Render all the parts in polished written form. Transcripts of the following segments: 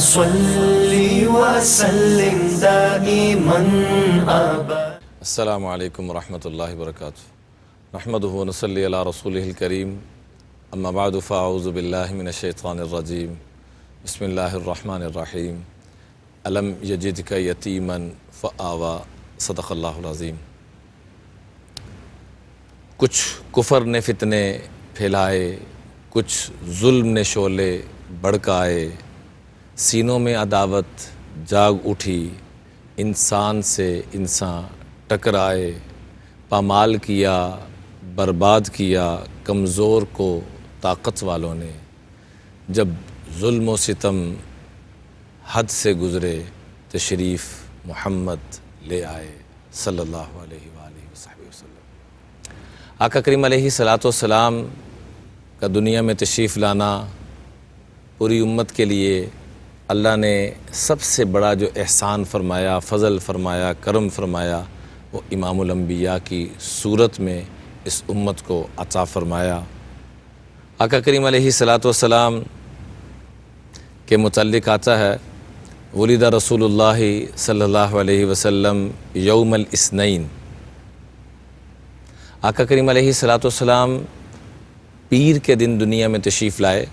صل وسلم دائما ابدا. السلام علیکم ورحمۃ اللہ وبرکاتہ. نحمدہ ونصلی علی رسولہ الکریم. اما بعد فاعوذ باللہ من الشیطان الرجیم. بسم اللہ الرحمن الرحیم. الم یجدک یتیما فآویٰ. صدق اللہ العظیم. کچھ کفر نے فتنے پھیلائے، کچھ ظلم نے شعلے بڑکائے، سینوں میں عداوت جاگ اٹھی، انسان سے انسان ٹکرائے، پامال کیا برباد کیا کمزور کو طاقت والوں نے، جب ظلم و ستم حد سے گزرے تشریف محمد لے آئے صلی اللہ علیہ وآلہ وصحبہ وسلم. آقا کریم علیہ الصلاۃ والسلام کا دنیا میں تشریف لانا پوری امت کے لیے اللہ نے سب سے بڑا جو احسان فرمایا، فضل فرمایا، کرم فرمایا، وہ امام الانبیاء کی صورت میں اس امت کو عطا فرمایا. آقا کریم علیہ الصلاۃ والسلام کے متعلق آتا ہے، ولد رسول اللہ صلی اللہ علیہ وسلم یوم الاثنین. آقا کریم علیہ الصلاۃ والسلام پیر کے دن دنیا میں تشریف لائے،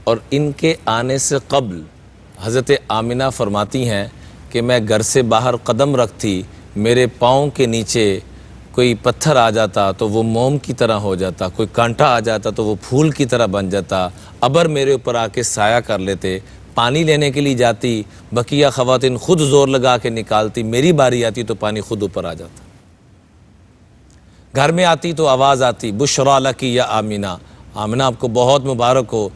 اور ان کے آنے سے قبل حضرت آمنہ فرماتی ہیں کہ میں گھر سے باہر قدم رکھتی، میرے پاؤں کے نیچے کوئی پتھر آ جاتا تو وہ موم کی طرح ہو جاتا، کوئی کانٹا آ جاتا تو وہ پھول کی طرح بن جاتا، ابر میرے اوپر آ کے سایہ کر لیتے. پانی لینے کے لیے جاتی، بقیہ خواتین خود زور لگا کے نکالتی، میری باری آتی تو پانی خود اوپر آ جاتا. گھر میں آتی تو آواز آتی، بشریٰ لکی یا آمنہ، آمنہ آپ کو بہت مبارک ہو.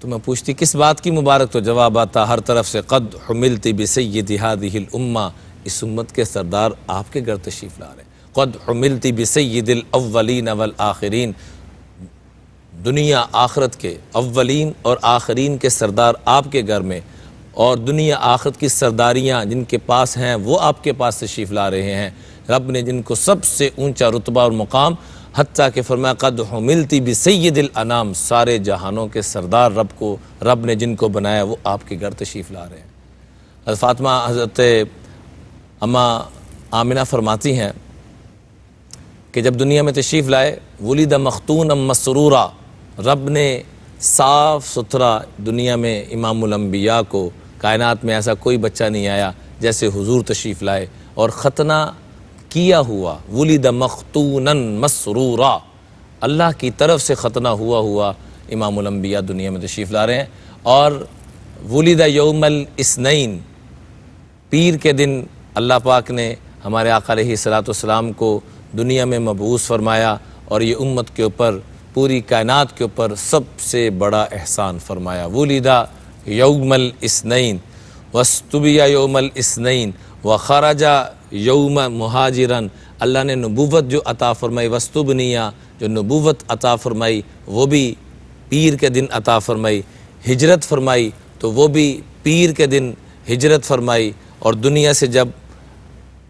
تو میں پوچھتی کس بات کی مبارک؟ تو جواب آتا ہر طرف سے، قد حملت بسید هذه الامہ، اس امت کے سردار آپ کے گھر تشریف لا رہے ہیں. قد حملت بسید الاولین والآخرین، دنیا آخرت کے اولین اور آخرین کے سردار آپ کے گھر میں، اور دنیا آخرت کی سرداریاں جن کے پاس ہیں وہ آپ کے پاس تشریف لا رہے ہیں. رب نے جن کو سب سے اونچا رتبہ اور مقام، حتیٰ کہ فرمایا قد حملت بسید الانام، سارے جہانوں کے سردار رب نے جن کو بنایا وہ آپ کے گھر تشریف لا رہے ہیں. حضرت فاطمہ حضرت اماں آمنہ فرماتی ہیں کہ جب دنیا میں تشریف لائے، ولد مختونا مسرورا، رب نے صاف ستھرا دنیا میں امام الانبیاء کو، کائنات میں ایسا کوئی بچہ نہیں آیا جیسے حضور تشریف لائے، اور ختنہ کیا ہوا، ولد مختونا مسرورا، اللہ کی طرف سے ختنہ ہوا امام الانبیاء دنیا میں تشریف لا رہے ہیں. اور ولد یوم الاثنین، پیر کے دن اللہ پاک نے ہمارے آقا علیہ الصلاۃ والسلام کو دنیا میں مبعوث فرمایا، اور یہ امت کے اوپر، پوری کائنات کے اوپر سب سے بڑا احسان فرمایا. ولد یوم الاثنین واستبی یوم الاثنین وخرج یوم مہاجرن، اللہ نے نبوت جو عطا فرمائی، وستبنیہ جو نبوت عطا فرمائی وہ بھی پیر کے دن عطا فرمائی، ہجرت فرمائی تو وہ بھی پیر کے دن ہجرت فرمائی، اور دنیا سے جب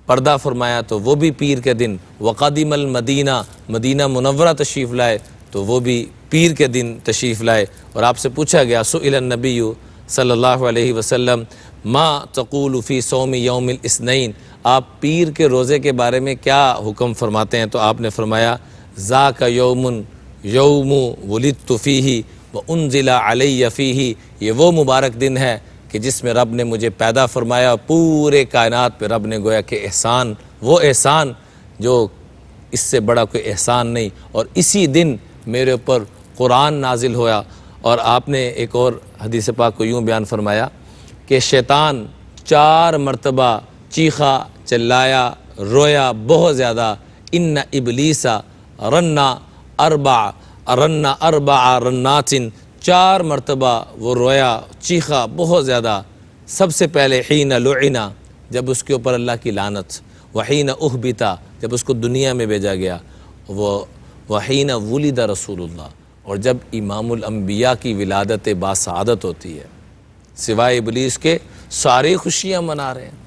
پردہ فرمایا تو وہ بھی پیر کے دن. وقدم المدینہ، مدینہ منورہ تشریف لائے تو وہ بھی پیر کے دن تشریف لائے. اور آپ سے پوچھا گیا، سئل النبی صلی اللہ علیہ وسلم ما تقول فی صوم یوم الاثنین، آپ پیر کے روزے کے بارے میں کیا حکم فرماتے ہیں؟ تو آپ نے فرمایا ذاک یوم ولدت فیہ وانزل علی فیہ، یہ وہ مبارک دن ہے کہ جس میں رب نے مجھے پیدا فرمایا، پورے کائنات پہ رب نے گویا کہ احسان، وہ احسان جو اس سے بڑا کوئی احسان نہیں، اور اسی دن میرے اوپر قرآن نازل ہوا. اور آپ نے ایک اور حدیث پاک کو یوں بیان فرمایا کہ شیطان 4 مرتبہ چیخا، چلایا، رویا بہت زیادہ، ان ابلیس رنا اربع رنات، 4 مرتبہ وہ رویا، چیخا بہت زیادہ. سب سے پہلے حین لعنا، جب اس کے اوپر اللہ کی لعنت، وحین احبتا، جب اس کو دنیا میں بھیجا گیا، وحین ولد رسول اللہ، اور جب امام الانبیاء کی ولادت باسعادت ہوتی ہے، سوائے ابلیس کے ساری خوشیاں منا رہے ہیں.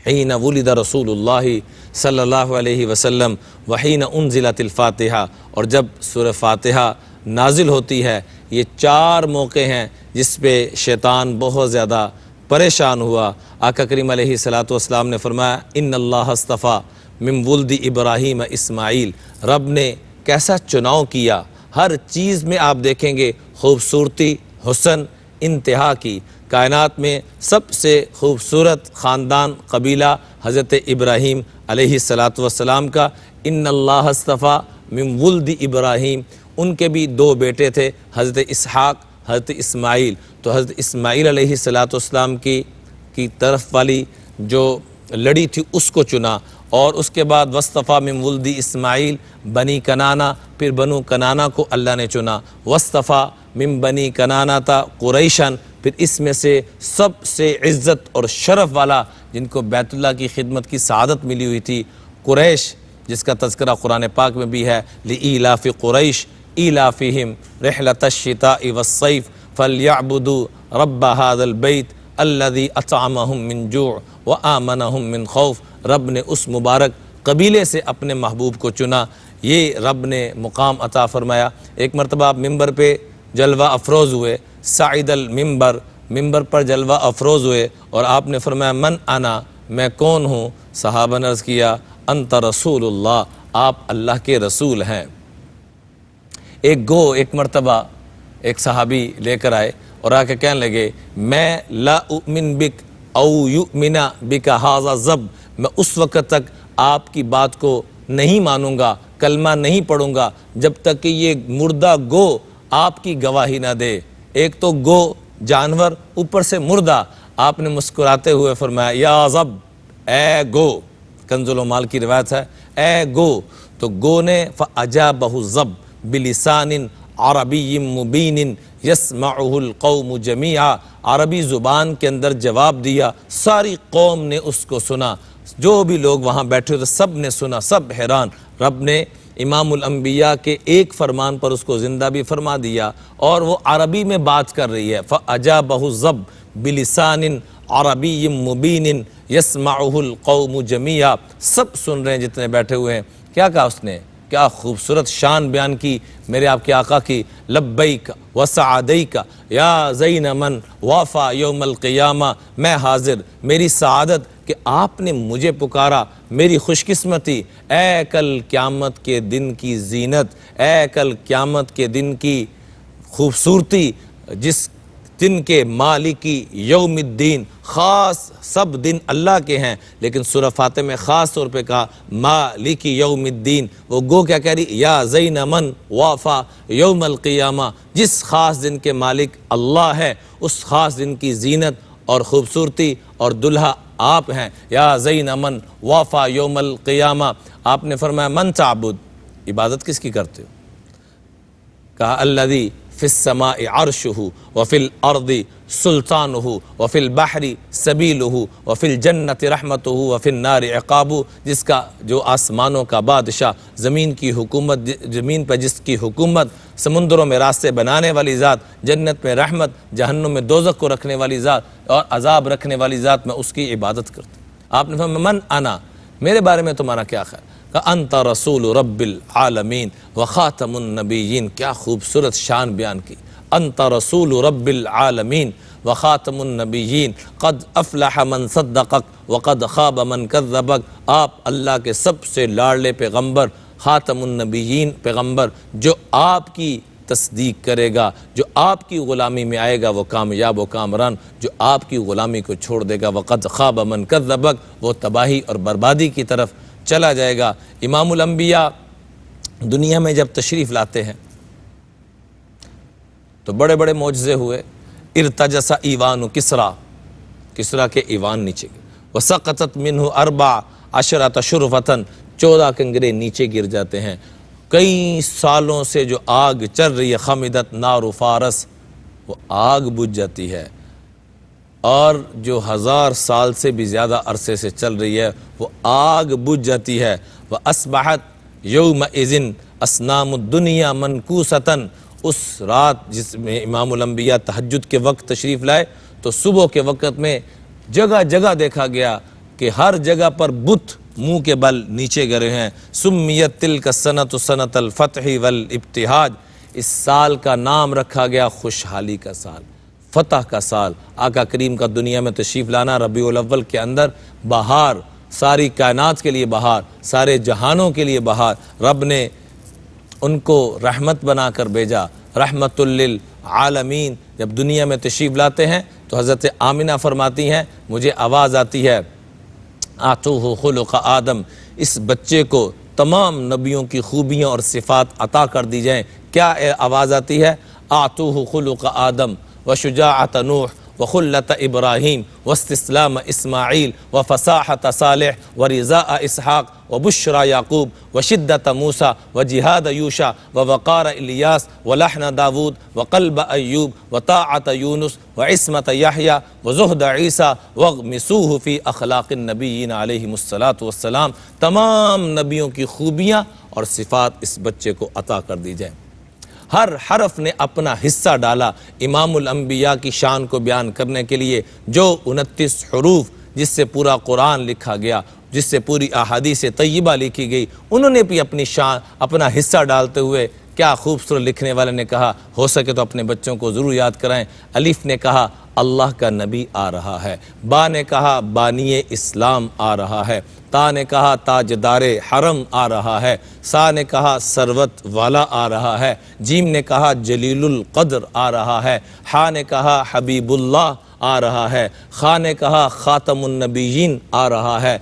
حین ولد رسول اللہ صلی اللہ علیہ وسلم وحین انزلت الفاتحہ، اور جب سورہ فاتحہ نازل ہوتی ہے، یہ 4 موقع ہیں جس پہ شیطان بہت زیادہ پریشان ہوا، آقا کریم علیہ الصلوۃ والسلام نے فرمایا ان اللہ اصطفیٰ من ولد ابراہیم اسماعیل، رب نے کیسا چناؤ کیا، ہر چیز میں آپ دیکھیں گے خوبصورتی، حسن انتہا کی۔ کائنات میں سب سے خوبصورت خاندان قبیلہ حضرت ابراہیم علیہ الصلوۃ والسلام کا، ان اللہ اصطفیٰ من ولد ابراہیم، ان کے بھی دو بیٹے تھے، حضرت اسحاق، حضرت اسماعیل۔ تو حضرت اسماعیل علیہ الصلوۃ والسلام کی طرف والی جو لڑی تھی اس کو چنا، اور اس کے بعد وصطفیٰ من ولد اسماعیل بنی کنانا، پھر بنو کنانا کو اللہ نے چنا، وصطفیٰ من بنی کنانا تا قریشن، پھر اس میں سے سب سے عزت اور شرف والا جن کو بیت اللہ کی خدمت کی سعادت ملی ہوئی تھی، قریش، جس کا تذکرہ قرآن پاک میں بھی ہے، لإیلاف قریش ایلافہم رحلۃ الشتاء والصیف فلیعبدوا رب ھذا البیت الذی اطعمہم من جوع وآمنہم من خوف۔ رب نے اس مبارک قبیلے سے اپنے محبوب کو چنا، یہ رب نے مقام عطا فرمایا۔ ایک مرتبہ آپ ممبر پہ جلوہ افروز ہوئے، صعد الممبر، ممبر پر جلوہ افروز ہوئے، اور آپ نے فرمایا من انا، میں کون ہوں؟ صحابہ نے عرض کیا انت رسول اللہ، آپ اللہ کے رسول ہیں۔ ایک مرتبہ ایک صحابی لے کر آئے اور آ کے کہنے لگے میں لا اؤمن بک او یؤمن بک ھذا ذب، میں اس وقت تک آپ کی بات کو نہیں مانوں گا، کلمہ نہیں پڑھوں گا جب تک کہ یہ مردہ گو آپ کی گواہی نہ دے۔ ایک تو گو جانور، اوپر سے مردہ۔ آپ نے مسکراتے ہوئے فرمایا یا ذب، اے گو، کنز العمال کی روایت ہے، اے گو۔ تو گو نے فاجابہ الذب بلسان عربی مبین یسمعہ القوم جمیعا، عربی زبان کے اندر جواب دیا، ساری قوم نے اس کو سنا، جو بھی لوگ وہاں بیٹھے تھے سب نے سنا، سب حیران۔ رب نے امام الانبیاء کے ایک فرمان پر اس کو زندہ بھی فرما دیا، اور وہ عربی میں بات کر رہی ہے، فاجابہ الذب بلسان عربی مبین یسمعہ القوم جمیعا، سب سن رہے ہیں جتنے بیٹھے ہوئے ہیں۔ کیا کہا اس نے؟ کیا خوبصورت شان بیان کی میرے آپ کے آقا کی، لبیک وسعدیک یا زین من وافا یوم القیامہ، میں حاضر، میری سعادت کہ آپ نے مجھے پکارا، میری خوش قسمتی، اے کل قیامت کے دن کی زینت، اے کل قیامت کے دن کی خوبصورتی، جس دن کے مالکی یوم الدین، خاص سب دن اللہ کے ہیں لیکن سورہ فاتح میں خاص طور پہ کہا مالکی یوم الدین۔ وہ گو کیا کہہ رہی؟ یا زین من وافا یوم القیامہ، جس خاص دن کے مالک اللہ ہے، اس خاص دن کی زینت اور خوبصورتی اور دلہا آپ ہیں۔ یا زین من وافا یوم القیامہ۔ آپ نے فرمایا من تعبد، عبادت کس کی کرتے ہو؟ کہا الذی فی السماء عرشہ وفی الارض سلطانہ وفی البحر سبیلہ وفی الجنت رحمتہ وفی النار عقابہ، جس کا جو آسمانوں کا بادشاہ، زمین کی حکومت، زمین پہ جس کی حکومت، سمندروں میں راستے بنانے والی ذات، جنت میں رحمت، جہنم میں دوزخ کو رکھنے والی ذات اور عذاب رکھنے والی ذات، میں اس کی عبادت کرتا ہوں۔ آپ نے فرمایا من انا، میرے بارے میں تمہارا کیا خیال؟ کہ انت رسول رب العالمین وخاتم النبیین، کیا خوبصورت شان بیان کی، انت رسول رب العالمین وخاتم النبیین قد افلح من صدقک وقد خواب من کذبک، آپ اللہ کے سب سے لاڈلے پیغمبر، خاتم النبیین پیغمبر، جو آپ کی تصدیق کرے گا، جو آپ کی غلامی میں آئے گا وہ کامیاب و کامران، جو آپ کی غلامی کو چھوڑ دے گا وقد خواب من کذبک، وہ تباہی اور بربادی کی طرف چلا جائے گا۔ امام الانبیاء دنیا میں جب تشریف لاتے ہیں تو بڑے بڑے معجزے ہوئے۔ ارتجس ایوان کسرا کے ایوان نیچے گئے، وسقطت منہ 14 شرفتن، 14 کنگرے نیچے گر جاتے ہیں۔ کئی سالوں سے جو آگ چل رہی ہے، خمدت نار فارس، وہ آگ بجھ جاتی ہے، اور جو 1000 سال سے بھی زیادہ عرصے سے چل رہی ہے وہ آگ بجھ جاتی ہے۔ وَأَصْبَحَتْ يَوْمَئِذٍ أَصْنَامُ الدُّنْيَا مَنْكُوسَةً، اس رات جس میں امام الانبیاء تہجد کے وقت تشریف لائے تو صبح کے وقت میں جگہ جگہ دیکھا گیا کہ ہر جگہ پر بت منہ کے بل نیچے گرے ہیں۔ سمیت تلک السنۃ سنۃ الفتح والابتہاج، اس سال کا نام رکھا گیا خوشحالی کا سال، فتح کا سال، آقا کریم کا دنیا میں تشریف لانا، ربیع الاول کے اندر بہار، ساری کائنات کے لیے بہار، سارے جہانوں کے لیے بہار، رب نے ان کو رحمت بنا کر بھیجا، رحمت للعالمین۔ جب دنیا میں تشریف لاتے ہیں تو حضرت آمنہ فرماتی ہیں مجھے آواز آتی ہے آتوہ خلق آدم، اس بچے کو تمام نبیوں کی خوبیاں اور صفات عطا کر دی جائیں۔ کیا آواز آتی ہے؟ آتوہ خلق آدم وشجاعت نوح وخلت ابراہیم واستسلام اسماعیل وفصاحت صالح ورضاء اسحاق وبشرى یعقوب وشدت موسیٰ وجہاد یوشع ووقار الیاس ولحن داود وقلب ایوب وطاعت یونس وعصمت یحییٰ وزہد عیسیٰ وغمسوہ فی اخلاق النبیین علیہم السلام۔ تمام نبیوں کی خوبیاں اور صفات اس بچے کو عطا کر دی جائیں۔ ہر حرف نے اپنا حصہ ڈالا امام الانبیاء کی شان کو بیان کرنے کے لیے، جو 29 حروف جس سے پورا قرآن لکھا گیا، جس سے پوری احادیث طیبہ لکھی گئی، انہوں نے بھی اپنی شان، اپنا حصہ ڈالتے ہوئے کیا خوبصورت لکھنے والے نے کہا، ہو سکے تو اپنے بچوں کو ضرور یاد کرائیں۔ الف نے کہا اللہ کا نبی آ رہا ہے، با نے کہا بانی اسلام آ رہا ہے، تا نے کہا تاجدار حرم آ رہا ہے، سا نے کہا ثروت والا آ رہا ہے، جیم نے کہا جلیل القدر آ رہا ہے، ہا نے کہا حبیب اللہ آ رہا ہے، خا نے کہا خاتم النبیین آ رہا ہے،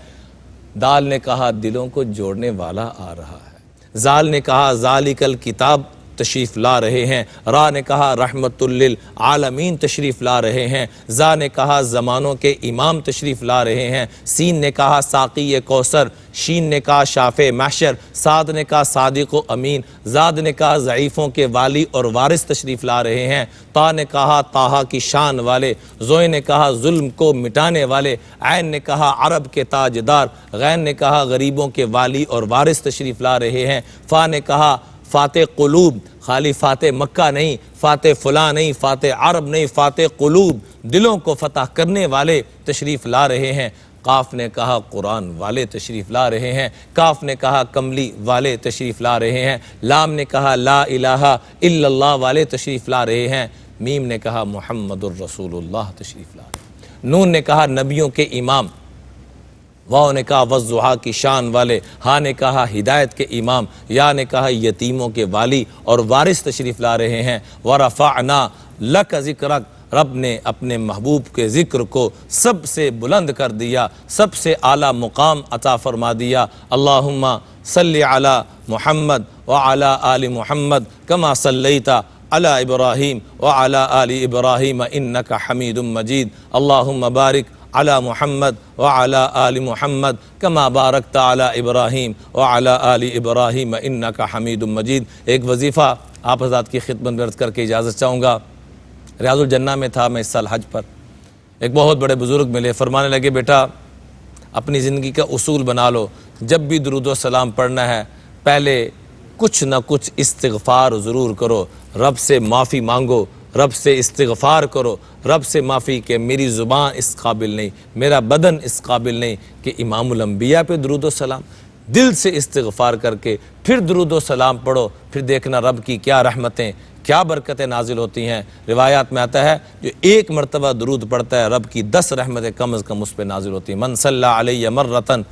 دال نے کہا دلوں کو جوڑنے والا آ رہا ہے، زال نے کہا ذالک الکتاب تشریف لا رہے ہیں، را نے کہا رحمت للعالمین تشریف لا رہے ہیں، زا نے کہا زمانوں کے امام تشریف لا رہے ہیں، سین نے کہا ساقی کوثر، شین نے کہا شافع محشر، صاد نے کہا صادق و امین، زاد نے کہا ضعیفوں کے والی اور وارث تشریف لا رہے ہیں، تا نے کہا طٰہٰ کی شان والے، زوئے نے کہا ظلم کو مٹانے والے، عین نے کہا عرب کے تاجدار، غین نے کہا غریبوں کے والی اور وارث تشریف لا رہے ہیں، فا نے کہا فاتح قلوب، خالی فاتح مکہ نہیں، فاتح فلاں نہیں، فاتح عرب نہیں، فاتح قلوب، دلوں کو فتح کرنے والے تشریف لا رہے ہیں، قاف نے کہا قرآن والے تشریف لا رہے ہیں، کاف نے کہا کملی والے تشریف لا رہے ہیں، لام نے کہا لا الہ الا اللہ والے تشریف لا رہے ہیں، میم نے کہا محمد الرسول اللہ تشریف لا رہے ہیں، نون نے کہا نبیوں کے امام، واو نے کہا والضحیٰ کی شان والے، ہا نے کہا ہدایت کے امام، یا نے کہا یتیموں کے والی اور وارث تشریف لا رہے ہیں، ورفعنا لک ذکرک، رب نے اپنے محبوب کے ذکر کو سب سے بلند کر دیا، سب سے اعلیٰ مقام عطا فرما دیا۔ اللہم صلی علی محمد وعلی آل محمد کما صلیت علی ابراہیم وعلی آل ابراہیم انک حمید مجید، اللہم بارک علی محمد وعلی آل محمد کما بارکت علی ابراہیم وعلی آل ابراہیم انک حمید مجید۔ ایک وظیفہ آپ حضرات کی خدمت میں عرض کر کے اجازت چاہوں گا۔ ریاض الجنہ میں تھا میں اس سال حج پر، ایک بہت بڑے بزرگ ملے، فرمانے لگے بیٹا اپنی زندگی کا اصول بنا لو، جب بھی درود و سلام پڑھنا ہے پہلے کچھ نہ کچھ استغفار ضرور کرو، رب سے معافی مانگو، رب سے استغفار کرو، رب سے معافی کہ میری زبان اس قابل نہیں، میرا بدن اس قابل نہیں کہ امام الانبیاء پہ درود و سلام۔ دل سے استغفار کر کے پھر درود و سلام پڑھو، پھر دیکھنا رب کی کیا رحمتیں، کیا برکتیں نازل ہوتی ہیں۔ روایات میں آتا ہے جو ایک مرتبہ درود پڑھتا ہے رب کی 10 رحمتیں کم از کم اس پہ نازل ہوتی ہیں۔ من صلی علیہ مرتن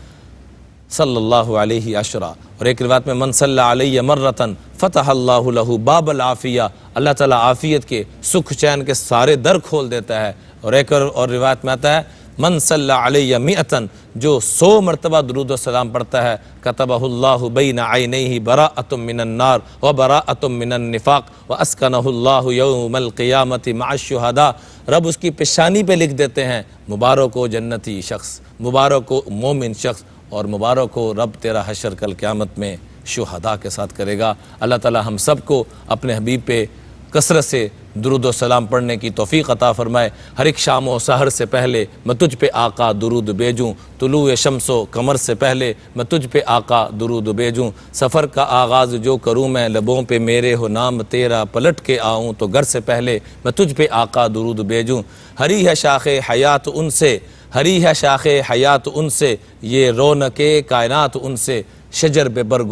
صلی اللہ علیہ عشرہ، اور ایک روایت میں من صلی علیہ مرتن فتح اللہ لہ باب العافیہ، اللہ تعالیٰ عافیت کے سکھ چین کے سارے در کھول دیتا ہے۔ اور ایک اور روایت میں آتا ہے من صلی علیہ مئتن، جو 100 مرتبہ درود و سلام پڑھتا ہے کتبہ اللہ بین عینیہ براءۃ من النار وبراءۃ من النفاق واسکنہ اللہ یوم القیامۃ مع الشہداء، رب اس کی پیشانی پہ لکھ دیتے ہیں مبارک ہو جنتی شخص، مبارک ہو مومن شخص، اور مبارک ہو رب تیرا حشر کل قیامت میں شہداء کے ساتھ کرے گا۔ اللہ تعالی ہم سب کو اپنے حبیب پہ کثرت سے درود و سلام پڑھنے کی توفیق عطا فرمائے۔ ہر ایک شام و سحر سے پہلے میں تجھ پہ آقا درود بھیجوں، طلوع شمس و قمر سے پہلے میں تجھ پہ آقا درود بھیجوں، سفر کا آغاز جو کروں میں لبوں پہ میرے ہو نام تیرا، پلٹ کے آؤں تو گھر سے پہلے میں تجھ پہ آقا درود بھیجوں، ہری ہے شاخ حیات ان سے، ہری ہے شاخ حیات ان سے، یہ رونق کائنات ان سے، شجر پہ برگ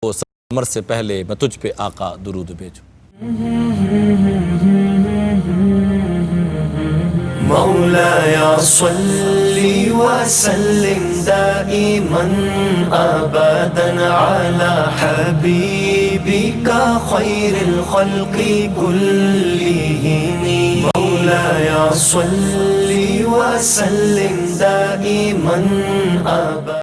و ثمر سے پہلے میں تجھ پہ آقا درود بھیجوں۔ مولاي صل وسلم دائما أبدا على حبيبك خير الخلق كلهم مولاي صل وسلم دائما أبدا